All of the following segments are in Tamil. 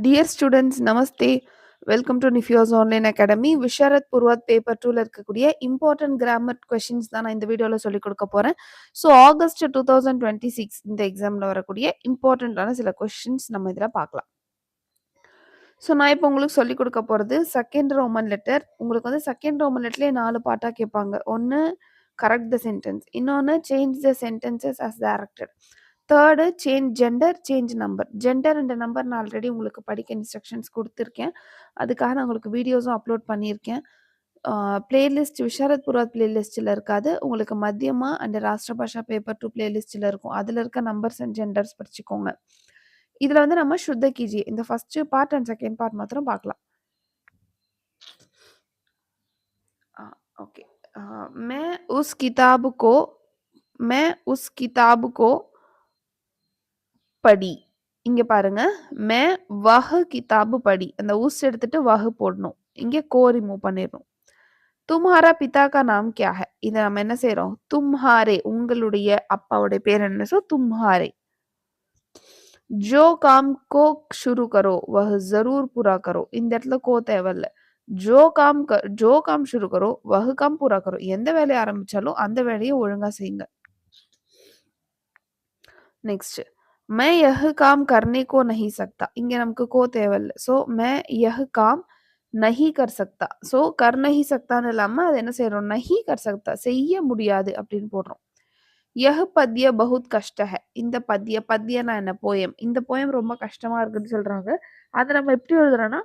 டியர் ஸ்டூடெண்ட்ஸ் நமஸ்தே. வெல்கம் டு நிஃபியோஸ் online academy. Visharad Purvardh paper 2ல இருக்கக்கூடிய இம்பார்ட்டன்ட் கிராமர் கொஸ்டின்ஸ் தான் நான் இந்த வீடியோவில் சொல்லிக் கொடுக்க போகிறேன். ஸோ ஆகஸ்ட் 2026 இந்த எக்ஸாமில் வரக்கூடிய இம்பார்ட்டண்ட்டான சில கொஸ்டின்ஸ் நம்ம இதில் பார்க்கலாம். ஸோ நான் இப்போ உங்களுக்கு சொல்லிக் கொடுக்க போகிறது செகண்ட் ரோமன் லெட்டர். உங்களுக்கு வந்து செகண்ட் ரோமன் லெட்டர்லேயே 4 பாட்டாக கேட்பாங்க. ஒன்று கரெக்ட் த சென்டென்ஸ், இன்னொன்று change the sentences as directed, third change gender, change number. Gender and number நான் ஆல்ரெடி உங்களுக்கு படிக்க இன்ஸ்ட்ரக்ஷன்ஸ் கொடுத்துருக்கேன். அதுக்காக நான் உங்களுக்கு வீடியோஸும் அப்லோட் பண்ணியிருக்கேன். பிளேலிஸ்ட் விஷாரத் புராத் பிளேலிஸ்ட்டில் இருக்காது, உங்களுக்கு மத்தியமா அண்ட் ராஷ்டிர பாஷா பேப்பர் 2 பிளேலிஸ்ட்டில் இருக்கும். அதில் இருக்க நம்பர்ஸ் அண்ட் ஜெண்டர்ஸ் படிச்சுக்கோங்க. இதில் வந்து நம்ம शुद्ध कीजिए இந்த first part and second part மாத்திரம் பார்க்கலாம். ஓகே. मैं उस किताब को படி. இங்க பாருங்க, மே வஹ் கிதாபு படி. அந்த உஸ் எடுத்துட்டு வஹ் போடணும். இங்க கோ ரிமூவ் பண்ணிடணும். தும்ஹாரா பிதா கா நாம் கியா ஹை? இதை நம்ம என்ன செய்யறோம்? தும்ஹாரே, உங்களுடைய அப்பாவுடைய பேர் என்ன? ஸோ தும்ஹாரே. जो काम को शुरू करो वह जरूर पूरा करो. இந்த இடத்துல கோ தேவையில்ல. जो काम शुरू करो वह काम पूरा करो. எந்த வேலையை ஆரம்பிச்சாலும் அந்த வேலையை ஒழுங்கா செய்யுங்க. नेक्स्ट, मैं यह काम करने को नहीं सकता. இங்க நமக்கு கோ தேவையில்ல. ஸோ मैं यह काम नहीं कर सकता. ஸோ कर नहीं सकताன்னு இல்லாம அது என்ன செய்யறோம்? नहीं कर सकता, செய்ய முடியாது அப்படின்னு போடுறோம். यह पद्य बहुत कष्ट है. இந்த பத்யனா என்ன? போயம். இந்த போயம் ரொம்ப கஷ்டமா இருக்குன்னு சொல்றாங்க. அதை நம்ம எப்படி எழுதுறோம்னா,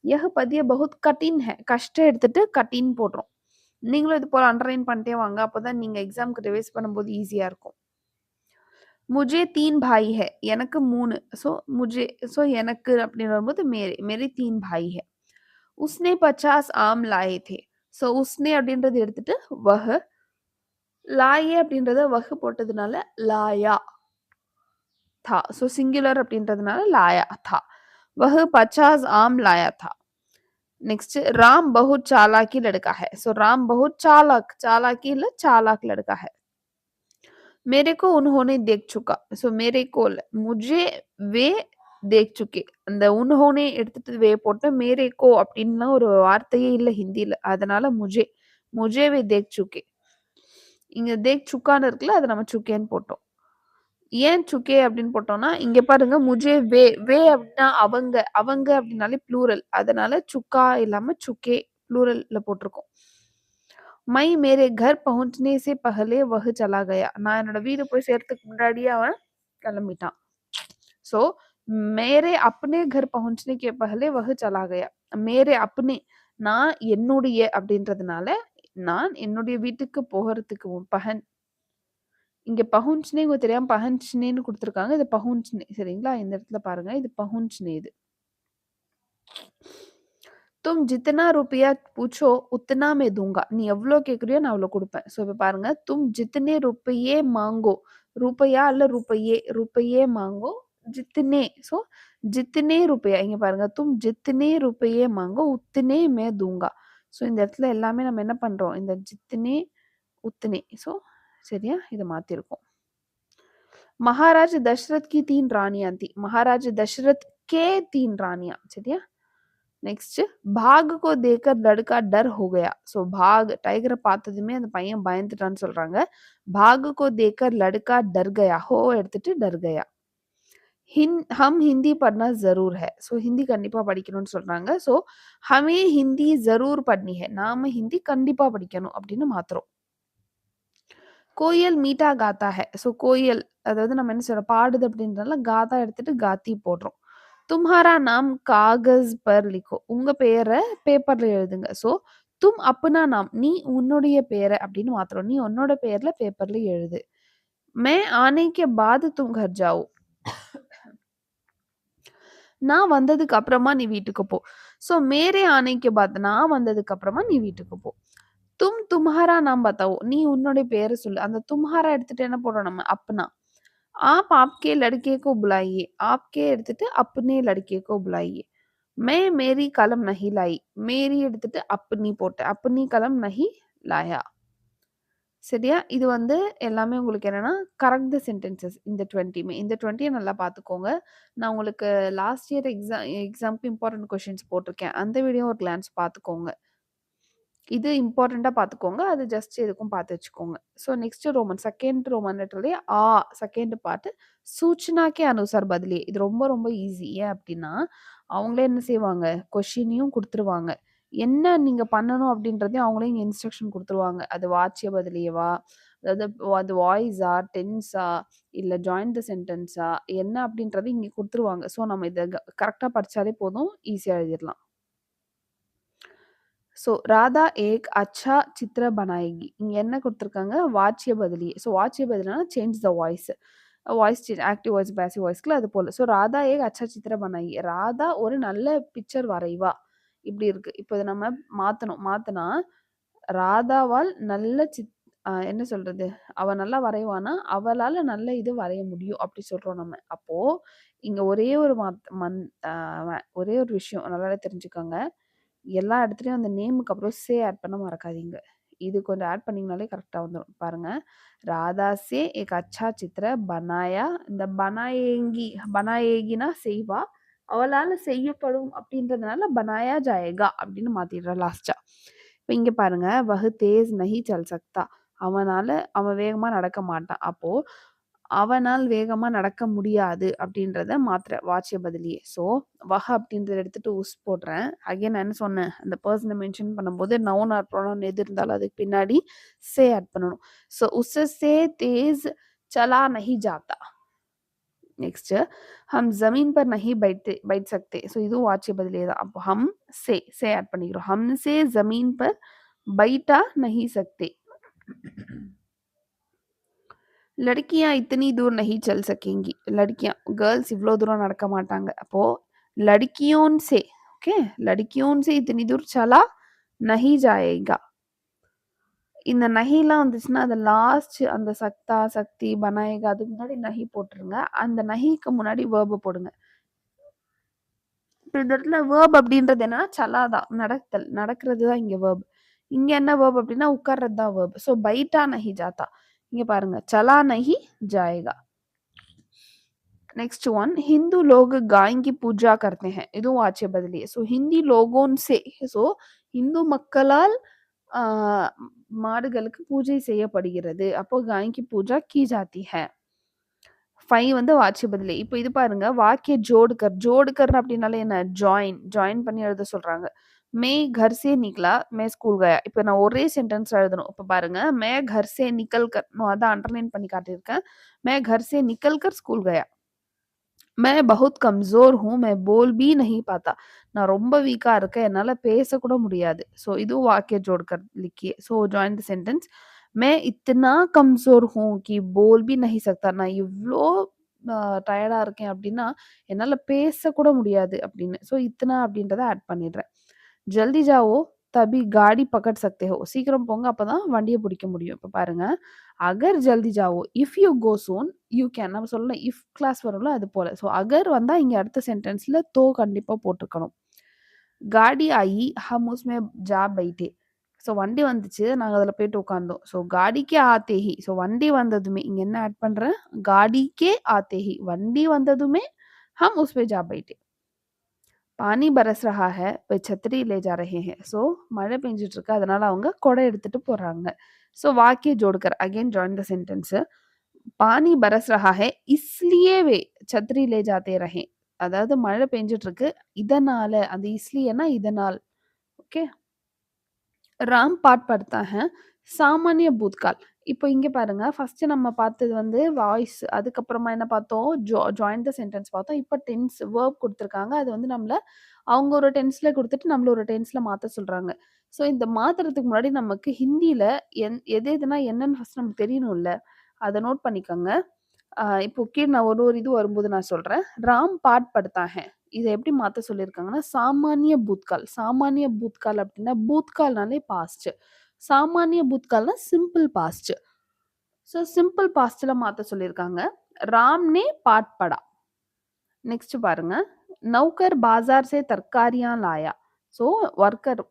यह पद्य बहुत कठिन है. கஷ்டம் எடுத்துட்டு கட்டின் போடுறோம். நீங்களும் இது போல அண்டர்லைன் பண்ணிட்டே வாங்க. அப்பதான் நீங்க எக்ஸாம்க்கு ரிவைஸ் பண்ணும்போது ஈஸியா இருக்கும். मुझे 3 भाई है. எனக்கு 3. ஸோ எனக்கு அப்படின்னு வரும்போது मेरे 3 भाई है. उसने 50 आम लाए थे. ஸோ उसने அப்படின்றது எடுத்துட்டு वह, लाए அப்படின்றத वह போட்டதுனால लाया था. ஸோ சிங்குலர் அப்படின்றதுனால लाया था. वह 50 आम लाया था. नेक्स्ट, राम बहुत चालाकी लड़का है. सो राम बहुत चालाकी இல்ல चालाक लड़का है. मेरे को उन्होंने देख चुका. सो मेरे को मुझे वे देख चुके. அந்த उन्होंने எடுத்துட்டு வே போட்டு मेरे को அப்படின்னா ஒரு வார்த்தையே இல்ல ஹிந்தில. அதனால मुझे वे देख चुके. இங்க देख चुकाன்னு இருக்குல்ல, அதை நம்ம சுக்கேன்னு போட்டோம். ஏன் சுக்கே அப்படின்னு போட்டோம்னா, இங்க பாருங்க முஜே வே அப்படின்னா அவங்க அப்படின்னாலே ப்ளூரல். அதனால சுக்கா இல்லாம சுக்கே ப்ளூரல்ல போட்டிருக்கோம். மை மேரே கர் பहुंचने से पहले वह चला गया. நான் என்னோட வீடு போய் சேர்த்துக்கு முன்னாடியே அவன் கிளம்பிட்டான். சோ மேரே अपने घर पहुंचने के पहले वह चला गया. மேரே अपने, நான் என்னுடைய அப்படின்றதுனால நான் என்னுடைய வீட்டுக்கு போகிறதுக்கு இங்க பஹுன்ச்னே தெரியாம பஹன்ச்னேன்னு கொடுத்துருக்காங்க. இது பஹுன்ச்னே. சரிங்களா? இந்த இடத்துல பாருங்க, இது பஹுன்ச்னே. இது तुम जितना रुपया पूछो उतना मैं दूंगा. நீ எவ்வளோ கேட்குறியோ நான் அவ்வளோ கொடுப்பேன். ஸோ இப்போ பாருங்க, तुम जितने रुपये मांगो, रुपया அல்ல रुपये मांगो जितने. ஸோ जितने रुपया, இங்க பாருங்க, तुम जितने रुपये मांगो उतने मैं दूंगा. ஸோ இந்த இடத்துல எல்லாமே நம்ம என்ன பண்றோம்? இந்த जितने उतने. ஸோ சரியா? இதை மாத்திருக்கோம். महाराज दशरथ की 3 रानियां थी. महाराज दशरथ के 3 रानियां. சரியா? नेक्स्ट, भाग को देखकर लड़का डर हो गया. सो भाग, டைகரை பார்த்ததுமே அந்த பையன் பயந்துட்டான்னு சொல்றாங்க. भाग को देखकर लड़का डर गया. हो எடுத்துட்டு डर गया. हम हिंदी पढ़ना जरूर है. सो हिंदी கண்டிப்பா படிக்கணும்னு சொல்றாங்க. சோ हमें हिंदी जरूर पढ़नी है. நாம ஹிந்தி கண்டிப்பா படிக்கணும் அப்படின்னு மாத்துறோம். கோயில் மீட்டா காத்தா ஹை. ஸோ கோயில், அதாவது நம்ம என்ன சொல்றோம்? பாடுது அப்படின்றதுனால காத்தா எடுத்துட்டு காத்தி போடுறோம். தும்ஹாரா நாம் காகஸ் பர் லிக்கோ. உங்க பேரை பேப்பர்ல எழுதுங்க. ஸோ தும் அப்னா நாம், நீ உன்னுடைய பேரை அப்படின்னு மாத்திரம். நீ உன்னோட பேர்ல பேப்பர்ல எழுது. மே ஆனே கே பாத் தும் கர் ஜாओ. நான் வந்ததுக்கு அப்புறமா நீ வீட்டுக்கு போ. ஸோ மேரே ஆனே கே பாத், நான் வந்ததுக்கு அப்புறமா நீ வீட்டுக்கு போ. தும் தும்ஹாரா நாம் பத்தாவோ. நீ உன்னுடைய பேரை சொல்லு. அந்த தும்ஹாரா எடுத்துட்டு என்ன போடுறோம் நம்ம? அப்னா. आप आपके लड़के को बुलाइए. आपके எடுத்துட்டு अपने लड़के को बुलाइए. मैं मेरी कलम नहीं लाई. मेरी எடுத்துட்டு अपनी போட்டேன். अपनी कलम नहीं लाया. சரியா? இது வந்து எல்லாமே உங்களுக்கு என்னன்னா, கரெக்ட் தி சென்டென்சஸ் இந்த 20மே. இந்த 20ய நல்லா பார்த்துக்கோங்க. நான் உங்களுக்கு லாஸ்ட் இயர் எக்ஸாம்க்கு இம்பார்டன்ட் கொஸ்டின்ஸ் போட்டிருக்கேன். அந்த வீடியோ ஒரு கிளான்ஸ் பார்த்துக்கோங்க. இது இம்பார்ட்டன்ட்டா பார்த்துக்கோங்க. அது ஜஸ்ட் எதுக்கும் பார்த்து வச்சுக்கோங்க. So next roman, second roman லெட்டர்லயே செகண்ட் பார்ட் சூச்சனா கே அனுசார் பதிலியே. இது ரொம்ப ரொம்ப ஈஸி. ஏன் அப்டின்னா, அவங்களே என்ன செய்வாங்க, கொஸ்டினையும் குடுத்துருவாங்க. என்ன நீங்க பண்ணணும் அப்டின்றதையும் அவங்களே இங்க இன்ஸ்ட்ரக்ஷன் குடுத்துருவாங்க. அது வாச்சிய பதிலியவா, அதாவது அது வாய்ஸா, டென்ஸா, இல்ல ஜாயின் த சென்டென்ஸா, என்ன அப்டின்றத இங்க குடுத்துருவாங்க. ஸோ நம்ம இத கரெக்ட்டா படிச்சாலே போதும். ஈஸியா எழுதிரலாம். ஸோ ராதா ஏக் அச்சா சித்ர பனாயேகி. இங்க என்ன குடுத்துருக்காங்க? வாச்சிய பதிலி. ஸோ வாச்சிய பதில்னா change the voice. Voice change active voice, passive வாய்ஸ்க்குல அது போல. ஸோ ராதா ஏக் அச்சா சித்ர பனாயேகி. ராதா ஒரு நல்ல பிக்சர் வரைவா. இப்படி இருக்கு. இப்போ இத நம்ம மாத்தணும். மாத்துனா ராதாவால் நல்ல என்ன சொல்றது? அவ நல்லா வரைவானா, அவளால நல்ல இது வரைய முடியும். அப்படி சொல்றோம் நம்ம. அப்போ இங்க ஒரே ஒரு அ ஒரே ஒரு விஷயம் நல்லா தெரிஞ்சுக்கோங்க. எல்லா இடத்துலயும் அந்த நேமுக்கு அப்புறம் சே ஆட் பண்ண மறக்காதீங்க. இது கொஞ்சம் ஆட் பண்ணீங்கனாலே கரெக்ட்டா வந்துரும். பாருங்க. ராதா से एक अच्छा चित्र बनाया. இந்த பனாயேகினா செய்வா. அவளால செய்யப்படும் அப்படின்றதுனால பனாயா ஜாயேகா அப்படின்னு மாத்திடுறேன் லாஸ்ட்டா. இப்ப இங்க பாருங்க. வஹ் தேஸ் நஹி சல் சக்தா. அவன் வேகமா நடக்க மாட்டான். அப்போ அவனால் வேகமா நடக்க முடியாது அப்படின்றத மாத்துறேன். வாச்சிய பதிலியே. ஸோ வஹ் அப்படின்றத எடுத்துட்டு போடுறேன். அகைன் நான் என்ன சொன்னேன்? அந்த பெர்சன மென்ஷன் பண்ணும்போது நவுன் ஆர் ப்ரொனவுன் எது இருந்தாலும் அதுக்கு பின்னாடி से ஆட் பண்ணணும். ஸோ उससे तेज चला नहीं जाता. नेक्स्ट हम जमीन पर नहीं बैठ सकते. ஸோ இதுவும் வாச்சிய பதிலே தான். அப்போ हम से ஆட் பண்ணிக்கிறோம். हमसे जमीन पर बैठा नहीं सकते. लड़कियाँ इतनी दूर नहीं चल सकेंगी. लड़कियाँ गर्ल्स இவ்ளோ தூரம் நடக்க மாட்டாங்க. அப்போ लड़कियों से ओके लड़कियों से इतनी दूर चला नहीं जाएगा. இந்த நஹிலாம் வந்துச்சுன்னா, அது லாஸ்ட் அந்த சக்தா, சக்தி, பனாயேகா அதுக்கு முன்னாடி நஹி போட்டுருங்க. அந்த நஹிக்கு முன்னாடி வேர்ப போடுங்க. இப்ப இந்த இடத்துல வேர்ப் அப்படின்றது என்னன்னா, சலா தான். நடத்தல். நடக்கிறது தான் இங்க வேர்ப். இங்க என்ன வேர்ப் அப்படின்னா, உட்கார்றது தான் வேர்ப். ஸோ பைட்டா நஹி ஜாத்தா. இங்க பாருங்க. சலா நஹி ஜாயேகா. नेक्स्ट वन हिंदू लोग गाय की पूजा करते हैं. இதுவும் வாச்சிய பதிலியே. ஸோ ஹிந்தி லோகோன் சே. ஸோ இந்து மக்களால் ஆ மாடுகளுக்கு பூஜை செய்யப்படுகிறது. அப்போ गाय की पूजा की जाती है. 5 வந்து வாச்சிய பதிலி. இப்போ இது பாருங்க வாக்கிய ஜோடுகர். ஜோடுகர் அப்படின்னாலே என்ன? ஜாயின் பண்ணி எழுத சொல்றாங்க. मैं घर से निकला, मैं स्कूल गया. இப்போ நான் ஒரே சென்டென்ஸ் எழுதணும். இப்போ பாருங்க मैं घर से निकल कर நான் அதான் அண்டர்லைன் பண்ணி காட்டியிருக்கேன். मैं घर से निकल कर स्कूल गया. मैं बहुत कमज़ोर हूँ, मैं बोल भी नहीं पाता. நான் ரொம்ப வீக்கா இருக்கேன். என்னால பேசக்கூட முடியாது. ஸோ இதுவும் वाक्य जोड़कर लिखिए. ஸோ जॉइन द सेंटेंस मैं इतना कमज़ोर हूँ कि बोल भी नहीं सकता. நான் இவ்ளோ டயர்டா இருக்கேன் அப்டின்னா, என்னால பேசக்கூட முடியாது அப்டின்னு. ஸோ இத்தனா அப்டின்றத ஆட் பண்ணிடுறேன். ஜல்தி ஜாவோ தபி காடி பக்கட் சக்தே ஹோ. சீக்கிரம் போங்க அப்பதான் வண்டிய பிடிக்க முடியும். இப்ப பாருங்க. அகர் ஜல்தி ஜாவோ, if you go soon you can. நம்ம சொல்லலாம் இஃப் கிளாஸ் வரும்ல அது போல. ஸோ அகர் வந்தா இங்க அடுத்த சென்டென்ஸ்ல கண்டிப்பா போட்டுருக்கணும். காடி ஆயி ஹம் உஸ்மே ஜா பைட்டே. ஸோ வண்டி வந்துச்சு. நாங்க அதுல போயிட்டு உட்கார்ந்தோம். ஸோ காடிக்கே ஆத்தே ஹி. ஸோ வண்டி வந்ததுமே இங்க என்ன ஆட் பண்றேன்? காடிக்கே ஆத்தே ஹி. வண்டி வந்ததுமே ஹம் உஸ்பே ஜா பைட்டே. பானி பரஸ் ரஹா ஹை, வே छतरी ले जा रहे हैं. ஸோ மழை பெஞ்சுட்டு இருக்கு. அதனால அவங்க குடை எடுத்துட்டு போறாங்க. ஸோ வாக்கிய ஜோடுகர் அகைன் ஜாயின் த சென்டென்ஸ். பானி பரஸ் ரஹா ஹை இஸ்லியே வே छतरी ले जाते रहे. அதாவது மழை பெஞ்சுட்டு இருக்கு. இதனால அந்த இஸ்லியேனா இதனால். ஓகே. ராம் பாட் படுத்தா ஹை. சாமானிய பூத்கால். இப்போ இங்க பாருங்க. ஃபர்ஸ்ட் நம்ம பார்த்தது வந்து வாய்ஸ். அதுக்கப்புறமா என்ன பார்த்தோம்? ஜாயின் த சென்டென்ஸ் பார்த்தோம். இப்ப டென்ஸ் வெர்ப் குடுத்துருக்காங்க. அது வந்து நம்மள அவங்க ஒரு டென்ஸ்ல குடுத்துட்டு நம்மள ஒரு டென்ஸ்ல மாத்த சொல்றாங்க. ஸோ இந்த மாத்துறதுக்கு முன்னாடி நமக்கு ஹிந்தியில எது எதுனா என்னன்னு ஃபர்ஸ்ட் நமக்கு தெரியணும்ல. அத நோட் பண்ணிக்கோங்க. இப்போ கீழ நான் ஒரு ஒரு இது வரும்போது நான் சொல்றேன். ராம் பாட் படுத்தா ஹை. இத எப்படி மாத்த சொல்லியிருக்காங்கன்னா, சாமானிய பூத்கால். சாமானிய பூத்கால் அப்டின்னா, பூத்கால்னாலே பாஸ்ட். சாமானிய பூத்கால்னா சிம்பிள் பாஸ்ட். ஸோ சிம்பிள் பாஸ்ட்ல மாத்த சொல்லியிருக்காங்க. ராம் நே பாட் படா. நெக்ஸ்ட் பாருங்க. நௌகர் பாਜ਼ਾர் से तरकारियाँ लाया. ஸோ வொர்க்கர்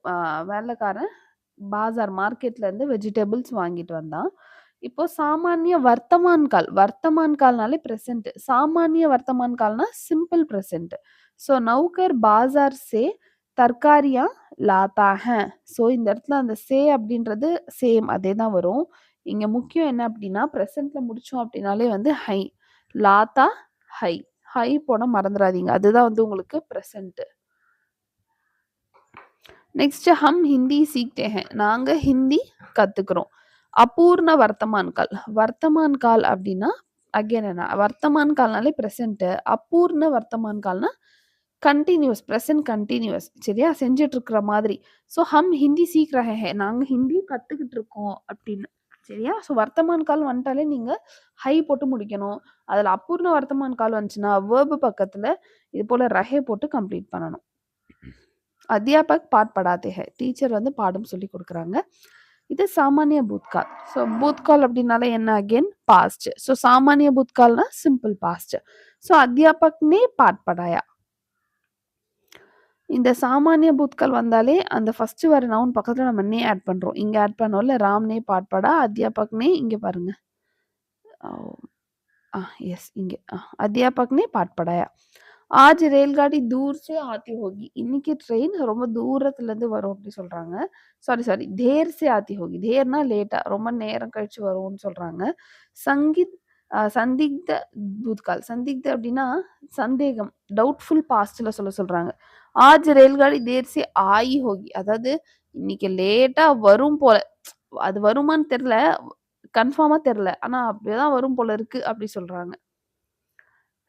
வேலைக்காரன் बाज़ार मार्केटலேருந்து வெஜிடபிள்ஸ் வாங்கிட்டு வந்தான். இப்போ சாமானிய வர்த்தமான் கால்னாலே प्रेज़ेंट. சாமானிய வர்த்தமான் கால்னா சிம்பிள் प्रेज़ेंट. ஸோ நௌகர் பாज़ார் से தர்காரியா லாத்தா ஹை. ஸோ இந்த இடத்துல அந்த சே அப்படின்றது சேம் அதே தான் வரும். இங்க முக்கியம் என்ன அப்படின்னா, ப்ரெசென்ட்ல முடிச்சோம் அப்படின்னாலே வந்து ஹை. லாத்தா ஹை. ஹை போட மறந்துறாதீங்க. அதுதான் வந்து உங்களுக்கு ப்ரெசென்ட். நெக்ஸ்ட் ஹம் ஹிந்தி சீக்தே ஹை. நாங்க ஹிந்தி கத்துக்கிறோம். அபூர்ண வர்த்தமான் கால் அப்படின்னா அகைன் என்ன வர்த்தமான் கால்னாலே ப்ரெசென்ட். அபூர்ண வர்த்தமான் கால்னா கன்டினியூஸ் ப்ரெசென்ட் கன்டினியூஸ் சரியா செஞ்சுட்டு இருக்கிற மாதிரி. ஸோ ஹம் ஹிந்தி சீக் ரஹே ஹை. நாங்க ஹிந்தி கத்துக்கிட்டு இருக்கோம் அப்படின்னு சரியா. ஸோ வர்த்தமான் கால் வந்துட்டாலே நீங்க ஹை போட்டு முடிக்கணும். அதுல அபூர்ண வர்த்தமான் கால் வந்துச்சுன்னா வேர்பு பக்கத்துல இது போல ரஹே போட்டு கம்ப்ளீட் பண்ணணும். அத்தியாபக் பாட் படாதே ஹை. டீச்சர் வந்து பாடம் சொல்லி கொடுக்குறாங்க. இது சாமானிய பூத்கால். ஸோ பூத்கால் அப்படின்னாலே என்ன அகெயின் பாஸ்ட். ஸோ சாமானிய பூத்கால்னா சிம்பிள் பாஸ்ட். ஸோ அத்தியாபக் நே பாட் படாயா. இந்த சாமானிய பூத்கால் வந்தாலே அந்த ஃபர்ஸ்ட் வர நவுன் பக்கத்துல நம்ம நே ஆட் பண்றோம். இங்க ஆட் பண்ணோம்ல ராம் நே பாட் படா அத்தியாபக் நே இங்க பாருங்க. यस இங்க अध्यापक ने पाठ पढ़ाया. आज रेलगाड़ी दूर से आती होगी. இன்னைக்கு ட்ரெயின் ரொம்ப தூரத்துல இருந்து வரும் அப்படி சொல்றாங்க. சாரி தேர் से आती होगी. தேர்னா லேட்டா ரொம்ப நேரம் கழிச்சு வரும்னு சொல்றாங்க. சங்கீத் சந்திக்த பூத்கால். சந்திக்த அப்படின்னா சந்தேகம் டவுட்ஃபுல் பாஸ்ட்ல சொல்றாங்க. आज रेलगाड़ी देर से आई होगी. அதாவது இன்னைக்கு லேட்டா வரும் போல. அது வருமான்னு தெரியல. கன்ஃபார்மா தெரியல. ஆனா அப்படிதான் வரும் போல இருக்கு அப்படி சொல்றாங்க.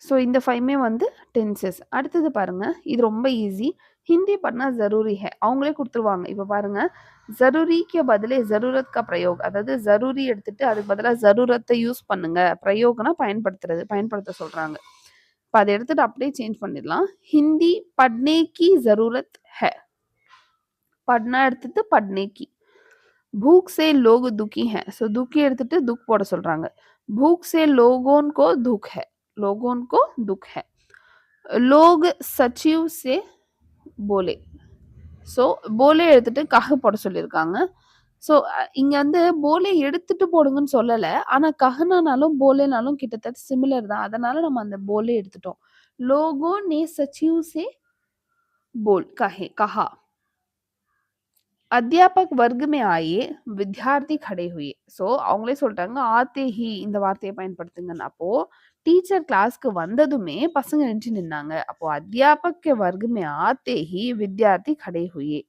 ஸோ இந்த 5மே வந்து டென்சஸ். அடுத்தது பாருங்க. இது ரொம்ப ஈஸி. ஹிந்தி பட்னா ज़रूरी है. அவங்களே குடுத்துருவாங்க. இப்ப பாருங்க. ज़रूरी के बदले ज़रूरत का प्रयोग. अதாவது ज़रूरी எடுத்துட்டு அதுக்கு பதிலா ज़रूरத்தை யூஸ் பண்ணுங்க. பிரயோகம்னா பயன்படுத்த சொல்றாங்க. இப்ப அத எடுத்துட்டு அப்படியே சேஞ்ச் பண்ணிடலாம். ஹிந்தி पढ़ने की ज़रूरत है. पढ़ना எடுத்துட்டு पढ़ने की. भूख से लोग दुखी हैं. ஸோ दुखी எடுத்துட்டு दुख போட சொல்றாங்க. भूख से लोगों को दुख है. लोगों को दुख है. लोग सचिव से बोले. ஸோ போலே எடுத்துட்டு கஹ போட சொல்லியிருக்காங்க. ஸோ இங்க வந்து போலே எடுத்துட்டு போடுங்கன்னு சொல்லல. ஆனா கஹனானாலும் போலேனாலும் கிட்டத்தட்ட சிமிலர் தான். அதனால நம்ம அந்த போலே எடுத்துட்டோம். लोगों ने सचिव से कहा. अध्यापक वर्ग में आए विद्यार्थी खड़े हुए. ஸோ அவங்களே சொல்லிட்டாங்க ஆத்தே ஹி இந்த வார்த்தையை பயன்படுத்துங்கன்னு. அப்போ டீச்சர் கிளாஸ்க்கு வந்ததுமே பசங்க நின்று நின்னாங்க. அப்போ अध्यापक के वर्ग में आते ही विद्यार्थी खड़े हुए.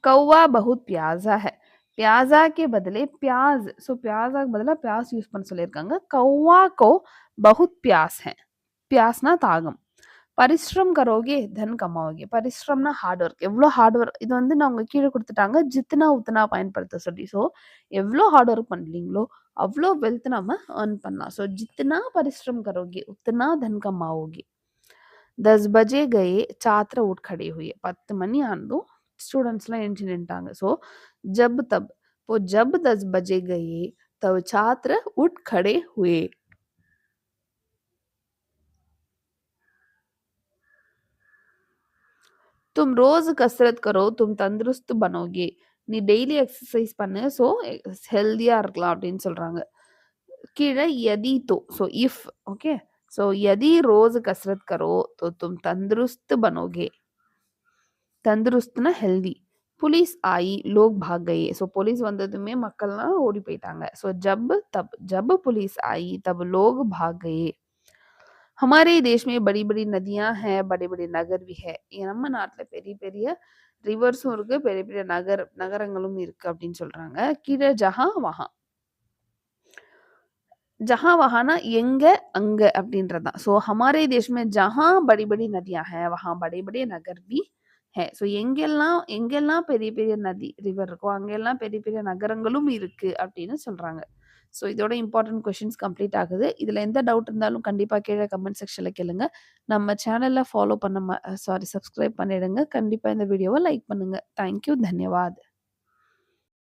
कौवा बहुत प्याजा है. प्याजा के बदले प्याज. ஸோ प्याजा के बदला प्याज யூஸ் பண்ண சொல்லியிருக்காங்க. कौवा को बहुत प्यास है. प्यासனா தாகம். பரிஸ்ரம் கரோகே தன் கமாவோகே. பரிஸ்ரம்னா ஹார்ட் ஒர்க். எவ்வளோ ஹார்ட் ஒர்க் இது வந்து நான் உங்க கீழே கொடுத்துட்டாங்க. ஜித்னா உத்னா பயன்படுத்த சொல்லி. ஸோ எவ்வளோ ஹார்ட் ஒர்க் பண்றீங்களோ அவ்வளோ வெல்த் நம்ம ஏர்ன் பண்ணலாம். ஸோ ஜித்னா பரிஸ்ரம் கரோகே உத்னா தன் கமாவோகே. 10 பஜே கயே சாத்திர உட் खड़े हुए. 10 மணி ஆனதும் ஸ்டூடெண்ட்ஸ்லாம் எழுந்து நின்னுட்டாங்க. ஸோ ஜப் தப். இப்போ ஜப் 10 பஜே கயே தப் சாத்திர உட் खड़े हुए. तुम रोज कसरत करो तुम तंदुरुस्त बनोगे. நீ டெய்லி எக்ஸசைஸ் பண்ணு ஸோ ஹெல்தியா இருக்கலாம் அப்படின்னு சொல்றாங்க. கீழே यदि तो ஸோ இஃப் ஓகே. ஸோ यदि रोज कसरत करो तो तुम तंदुरुस्त बनोगे. தந்துருஸ்த்னா ஹெல்தி. புலிஸ் ஆயி லோக் பாக் கயே. ஸோ போலீஸ் வந்ததுமே மக்கள்லாம் ஓடி போயிட்டாங்க. ஸோ ஜப் புலிஸ் ஆயி தப் லோக் பாக் கயே. हमारे देश में बड़ी-बड़ी नदियाँ हैं, बड़े-बड़े नगर भी है. நம்ம நாட்டுல பெரிய பெரிய ரிவர்ஸும் இருக்கு, பெரிய பெரிய நகரங்களும் இருக்கு அப்படின்னு சொல்றாங்க. கீழே ஜஹான் வஹான். ஜஹான் வஹான்னா எங்க அங்க அப்படின்றது தான். ஸோ हमारे देश में जहाँ बड़ी-बड़ी नदियाँ हैं, वहाँ बड़े-बड़े नगर भी है. ஸோ எங்கெல்லாம் பெரிய பெரிய நதி ரிவர் இருக்கோ அங்கெல்லாம் பெரிய பெரிய நகரங்களும் இருக்கு அப்படின்னு சொல்றாங்க. ஸோ இதோட இம்பார்ட்டன்ட் கொஸ்டின்ஸ் கம்ப்ளீட் ஆகுது. இதுல எந்த டவுட் இருந்தாலும் கண்டிப்பா கீழே கமெண்ட் செக்ஷன்ல கேளுங்க. நம்ம சேனல்ல ஃபாலோ பண்ண சப்ஸ்கிரைப் பண்ணிடுங்க. கண்டிப்பா இந்த வீடியோவை லைக் பண்ணுங்க. தேங்க்யூ. தன்யவாத்.